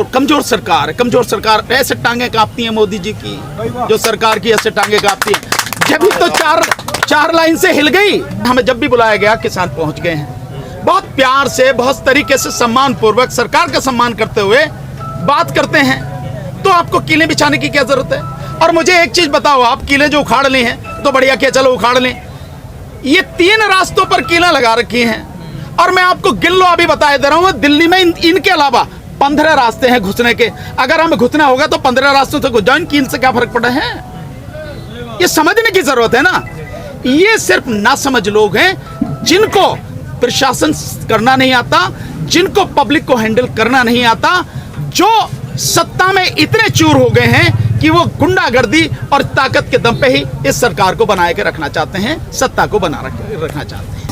कमजोर सरकार ऐसे टांगे कांपती हैं मोदी जी की, जो सरकार की ऐसे टांगे कांपती हैं। जब भी तो चार लाइन से हिल गई। हमें जब भी बुलाया गया किसान पहुंच गए हैं। बहुत प्यार से, बहुत तरीके से, सम्मान पूर्वक, सरकार का सम्मान करते हुए बात करते हैं। तो आपको कीले बिछाने की क्या जरूरत है? और मुझे एक चीज बताओ, आप कीले जो उखाड़ ली हैं तो बढ़िया किया, चलो उखाड़ लें। ये 3 रास्तों पर कीला लगा रखी हैं और मैं आपको गिन लो अभी बता दे रहा हूं, दिल्ली में इनके अलावा 15 रास्ते हैं घुसने के। अगर हमें घुसना होगा तो 15 रास्तों से घुस जाओ, कील से क्या फर्क पड़ा है? ये समझने की जरूरत है ना। ये सिर्फ नासमझ लोग हैं जिनको प्रशासन करना नहीं आता, जिनको पब्लिक को हैंडल करना नहीं आता, जो सत्ता में इतने चूर हो गए हैं कि वो गुंडागर्दी और ताकत के दम पे ही इस सरकार को बनाए के रखना चाहते हैं, सत्ता को बना रखना चाहते हैं।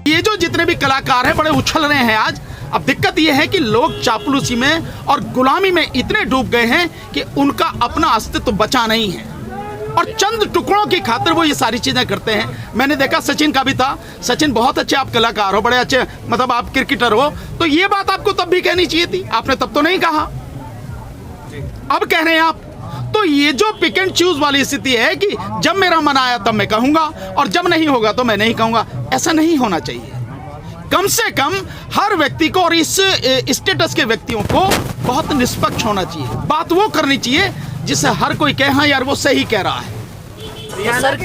ये जो जितने भी कलाकार हैं बड़े उछल रहे हैं आज। अब दिक्कत ये है कि लोग चापलूसी में और गुलामी में इतने डूब गए हैं कि उनका अपना अस्तित्व बचा नहीं है और चंद टुकड़ों की खातिर वो ये सारी चीजें करते हैं। मैंने देखा सचिन का भी था। सचिन बहुत अच्छे आप कलाकार हो, बड़े अच्छे, मतलब आप क्रिकेटर हो, तो ये बात आपको तब भी कहनी चाहिए थी, आपने तब तो नहीं कहा, अब कह रहे हैं आप। तो ये जो पिक एंड चूज वाली स्थिति है कि जब मेरा मन आया तब मैं कहूंगा और जब नहीं होगा तो मैं नहीं कहूंगा, ऐसा नहीं होना चाहिए। कम से कम हर व्यक्ति को और इस स्टेटस के व्यक्तियों को बहुत निष्पक्ष होना चाहिए। बात वो करनी चाहिए जिससे हर कोई कहे हाँ यार वो सही कह रहा है। तो सर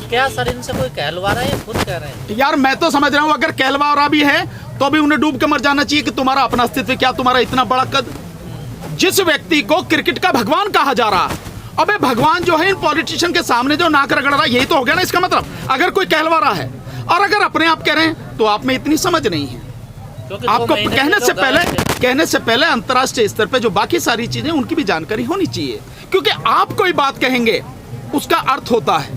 क्या सर इनसे कोई कहलवा रहा है या खुद कह रहे हैं? यार मैं तो समझ रहा हूँ अगर कहलवा रहा भी है तो भी उन्हें डूब के मर जाना चाहिए कि तुम्हारा अपना अस्तित्व क्या, तुम्हारा इतना बड़ा कद। जिस व्यक्ति को क्रिकेट का भगवान कहा जा रहा है, अबे भगवान जो है इन पॉलिटिशियन के सामने जो नाक रगड़ रहा है, यही तो हो गया ना इसका मतलब। अगर कोई कहलवा रहा है और अगर अपने आप कह रहे हैं तो आप में इतनी समझ नहीं है। आपको कहने से पहले अंतर्राष्ट्रीय स्तर पे जो बाकी सारी चीजें उनकी भी जानकारी होनी चाहिए, क्योंकि आप कोई बात कहेंगे उसका अर्थ होता है।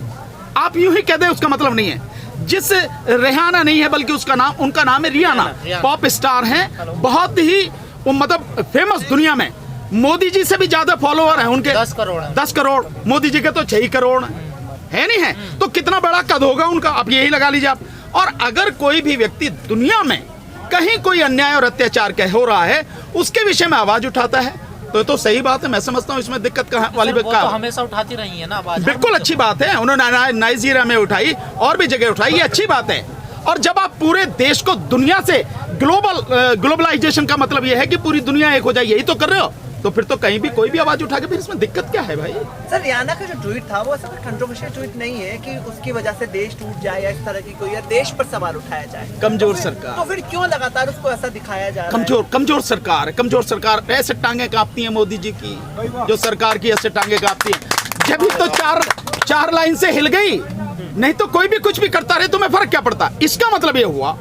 आप यूं ही कह दें उसका मतलब नहीं है। जिस रेहाना नहीं है बल्कि उनका नाम है रियाना, पॉप स्टार हैं, बहुत ही मतलब फेमस दुनिया में। मोदी जी से भी ज्यादा फॉलोअर हैं उनके, 10 करोड़। मोदी जी के तो 6 करोड़ है नहीं है, तो कितना बड़ा कद होगा उनका, आप यही लगा लीजिए आप। और अगर कोई भी व्यक्ति दुनिया में कहीं कोई अन्याय और अत्याचार हो रहा है उसके विषय में आवाज उठाता है तो सही बात है। मैं समझता हूँ इसमें दिक्कत वाली बात तो हमेशा उठाती रही है ना आवाज। बिल्कुल अच्छी बात है, उन्होंने नाइजीरिया में उठाई और भी जगह उठाई, ये अच्छी बात है। और जब आप पूरे देश को दुनिया से ग्लोबलाइजेशन का मतलब ये है कि पूरी दुनिया एक हो जाए, यही तो कर रहे हो, तो फिर तो कहीं भी कोई भी आवाज उठा के फिर इसमें दिक्कत क्या है भाई? सर रियाना का जो ट्वीट था वो ऐसा कंट्रोवर्शियल ट्वीट नहीं है कि उसकी वजह से देश टूट जाए या इस तरह की कोई, या देश पर सवाल उठाया जाए। कमजोर सरकार, तो फिर क्यों लगातार उसको ऐसा दिखाया जा रहा है? कमजोर सरकार ऐसे टांगे कांपती हैं मोदी जी की, जो सरकार की ऐसे टांगे कांपती हैं। जब भी तो चार लाइन से हिल गई, नहीं तो कोई भी कुछ भी करता रहे, तुम्हें फर्क क्या पड़ता? इसका मतलब ये हुआ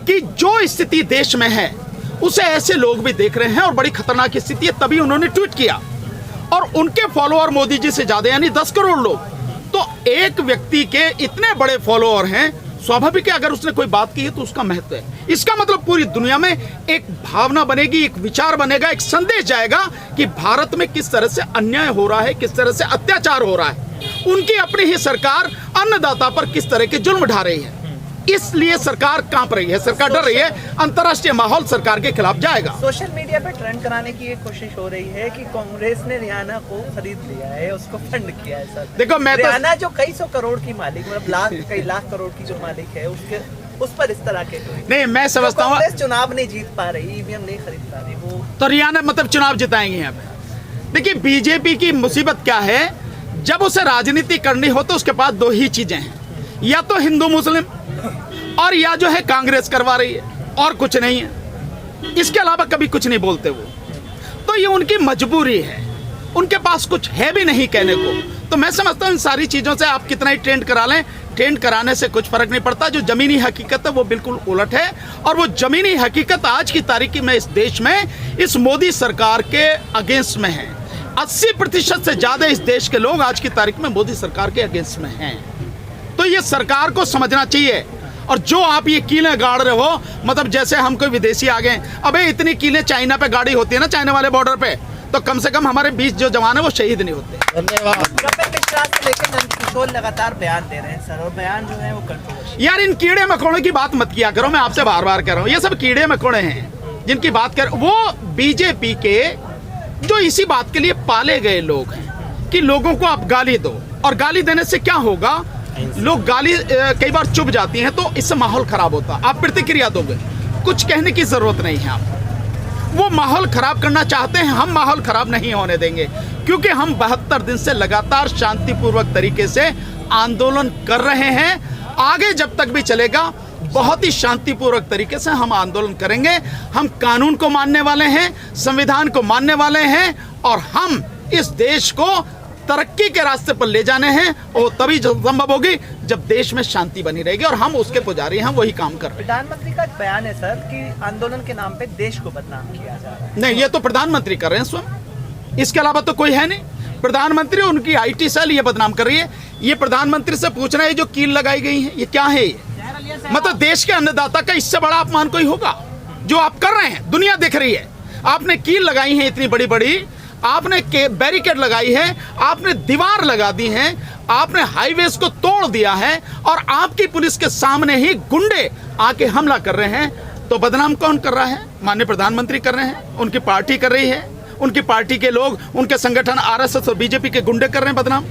कि जो स्थिति देश में है उसे ऐसे लोग भी देख रहे हैं और बड़ी खतरनाक स्थिति है, तभी उन्होंने ट्वीट किया। और उनके फॉलोअर मोदी जी से ज्यादा, यानी 10 करोड़ लोग। तो एक व्यक्ति के इतने बड़े फॉलोअर हैं, स्वाभाविक है अगर उसने कोई बात की है तो उसका महत्व है। इसका मतलब पूरी दुनिया में एक भावना बनेगी, एक विचार बनेगा, एक संदेश जाएगा कि भारत में किस तरह से अन्याय हो रहा है, किस तरह से अत्याचार हो रहा है। उनकी अपनी ही सरकार अन्नदाता पर किस तरह के जुल्म ढा रही है। इसलिए सरकार कांप रही है, सरकार डर रही है, अंतर्राष्ट्रीय माहौल सरकार के खिलाफ जाएगा। सोशल मीडिया पे ट्रेंड कराने की एक कोशिश हो रही है कि कांग्रेस ने रियाना को खरीद लिया है, उसको फंड किया है। सर देखो, मैं रियाना जो कई 100 करोड़ की मालिक, मतलब कई लाख करोड़ की जो मालिक है, उस पर इस तरह के नहीं, मैं समझता हूँ चुनाव नहीं जीत पा रही, ईवीएम नहीं खरीद पा रही, वो तो रियाना मतलब चुनाव जिताएंगे यहाँ पे। देखिए बीजेपी की मुसीबत क्या है, जब उसे राजनीति करनी हो तो उसके पास 2 ही चीजें हैं, या तो हिंदू मुस्लिम और या जो है कांग्रेस करवा रही है, और कुछ नहीं है। इसके अलावा कभी कुछ नहीं बोलते वो। तो ये उनकी मजबूरी है, उनके पास कुछ है भी नहीं कहने को। तो मैं समझता हूँ इन सारी चीजों से आप कितना ही ट्रेंड करा लें, ट्रेंड कराने से कुछ फर्क नहीं पड़ता। जो जमीनी हकीकत है वो बिल्कुल उलट है, और वो जमीनी हकीकत आज की तारीख में इस देश में इस मोदी सरकार के अगेंस्ट में है। 80% से ज्यादा इस देश के लोग आज की तारीख में मोदी सरकार के अगेंस्ट में हैं। तो ये सरकार को समझना चाहिए। और जो आप ये कीलें गाड़ रहे हो, मतलब जैसे हम कोई विदेशी आ गए, अबे इतनी कीलें चाइना पे गाड़ी होती है ना, चाइना वाले बॉर्डर पे, तो कम से कम हमारे 20 जो जवान है वो शहीद नहीं होते। धन्यवाद। कपिल मिश्रा से लेकर नंदकिशोर लगातार बयान दे रहे हैं सर, और बयान जो है वो कंट्रोवर्शियल। यार इन कीड़े मकोड़ों की बात मत किया करो, मैं आपसे बार बार कह रहा हूँ। ये सब कीड़े मकोड़े हैं जिनकी बात कर, वो बीजेपी के जो इसी बात के लिए पाले गए लोग हैं कि लोगों को आप गाली दो, और गाली देने से क्या होगा, लोग गाली कई बार चुप जाती हैं तो इससे माहौल खराब होता। आप प्रतिक्रिया दोगे, कुछ कहने की जरूरत नहीं है। आप वो माहौल खराब करना चाहते हैं, हम माहौल खराब नहीं होने देंगे, क्योंकि हम 72 दिन से लगातार शांतिपूर्वक तरीके से आंदोलन कर रहे हैं। आगे जब तक भी चलेगा बहुत ही शांतिपूर्वक तरीके से हम आंदोलन करेंगे। हम कानून को मानने वाले हैं, संविधान को मानने वाले हैं, और हम इस देश को तरक्की के रास्ते पर ले जाने हैं, और तभी संभव होगी जब देश में शांति बनी रहेगी, और हम उसके पुजारी हैं, वही काम कर रहे हैं। प्रधानमंत्री का एक बयान है सर कि आंदोलन के नाम पे देश को बदनाम किया जा रहा है। नहीं, ये तो प्रधानमंत्री कर रहे हैं स्वयं, इसके अलावा तो कोई है नहीं। प्रधानमंत्री, उनकी IT सेल ये बदनाम कर रही है। ये प्रधानमंत्री से पूछ रहे हैं जो कील लगाई गई है ये क्या है? ये मतलब देश के अन्नदाता का इससे बड़ा अपमान कोई होगा? जो आप कर रहे हैं, दुनिया देख रही है। आपने कील लगाई है इतनी बड़ी बड़ी, आपने बैरिकेड लगाई है, आपने दीवार लगा दी है, आपने हाईवेज को तोड़ दिया है, और आपकी पुलिस के सामने ही गुंडे आके हमला कर रहे हैं। तो बदनाम कौन कर रहा है? माननीय प्रधानमंत्री कर रहे हैं, उनकी पार्टी कर रही है, उनकी पार्टी के लोग, उनके संगठन RSS और बीजेपी के गुंडे कर रहे हैं बदनाम।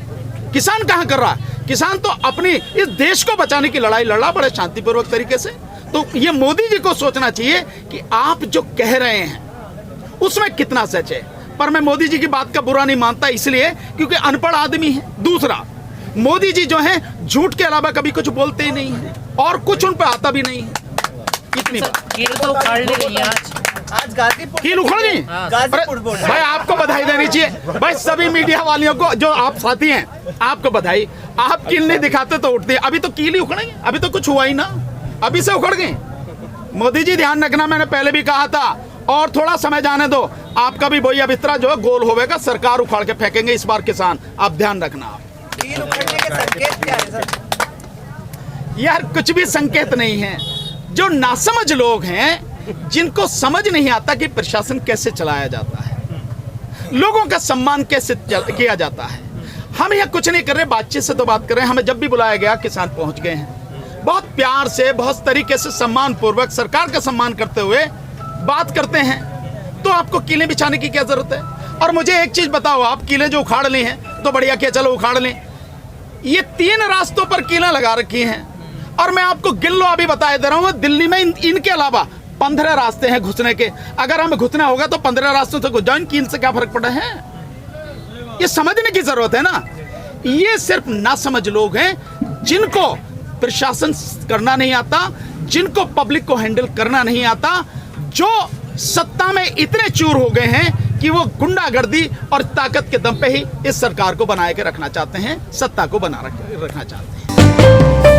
किसान कहां कर रहा है? किसान तो अपनी इस देश को बचाने की लड़ाई लड़ रहा बड़े शांतिपूर्वक तरीके से। तो ये मोदी जी को सोचना चाहिए कि आप जो कह रहे हैं उसमें कितना सच है। पर मैं मोदी जी की बात का बुरा नहीं मानता, इसलिए क्योंकि अनपढ़ आदमी है। दूसरा, मोदी जी जो है झूठ के अलावा कभी कुछ बोलते ही नहीं है, और कुछ उन पर आता भी नहीं है। इतनी बात। कील तो उखाड़ ली गई है आज गाजीपुर कील उखड़ गई। गाजीपुर बोल रहे हैं। भाई आपको बधाई देनी चाहिए भाई, सभी मीडिया वालियों को, जो आप साथी हैं, आपको बधाई। आप कील नहीं दिखाते तो उठते, अभी तो कील ही उखड़ेंगे, अभी तो कुछ हुआ ही ना, अभी से उखड़ गए। मोदी जी ध्यान रखना, मैंने पहले भी कहा था, और थोड़ा समय जाने दो, आपका भी बोया बिस्तरा जो है गोल होगा, सरकार उखाड़ के फेंकेंगे इस बार किसान, आप ध्यान रखना। आप कील उखड़ने के संकेत क्या है सर? यार कुछ भी संकेत नहीं है। जो नासमझ लोग हैं, जिनको समझ नहीं आता कि प्रशासन कैसे चलाया जाता है, लोगों का सम्मान कैसे किया जाता है। हम यहाँ कुछ नहीं कर रहे, बातचीत से तो बात कर रहे हैं। हमें जब भी बुलाया गया किसान पहुंच गए हैं, बहुत प्यार से, बहुत तरीके से, सम्मान पूर्वक, सरकार का सम्मान करते हुए बात करते हैं। तो आपको कीलें बिछाने की क्या जरूरत है? और मुझे एक चीज बताओ, आप कीलें जो उखाड़ ली हैं तो बढ़िया, क्या चलो उखाड़ लें। ये 3 रास्तों पर कीलें लगा रखी हैं, और मैं आपको गिन लो अभी बता दे रहा हूँ, दिल्ली में इनके अलावा 15 रास्ते हैं घुसने के। अगर हमें घुसना होगा तो 15 रास्तों से घुस जाओ, इन कील से क्या फर्क पड़ा है? ये समझने की जरूरत है ना। ये सिर्फ नासमझ लोग हैं, जिनको प्रशासन करना नहीं आता, जिनको पब्लिक को हैंडल करना नहीं आता, जो सत्ता में इतने चूर हो गए हैं कि वो गुंडागर्दी और ताकत के दम पे ही इस सरकार को बनाए के रखना चाहते हैं, सत्ता को बना रखना चाहते हैं।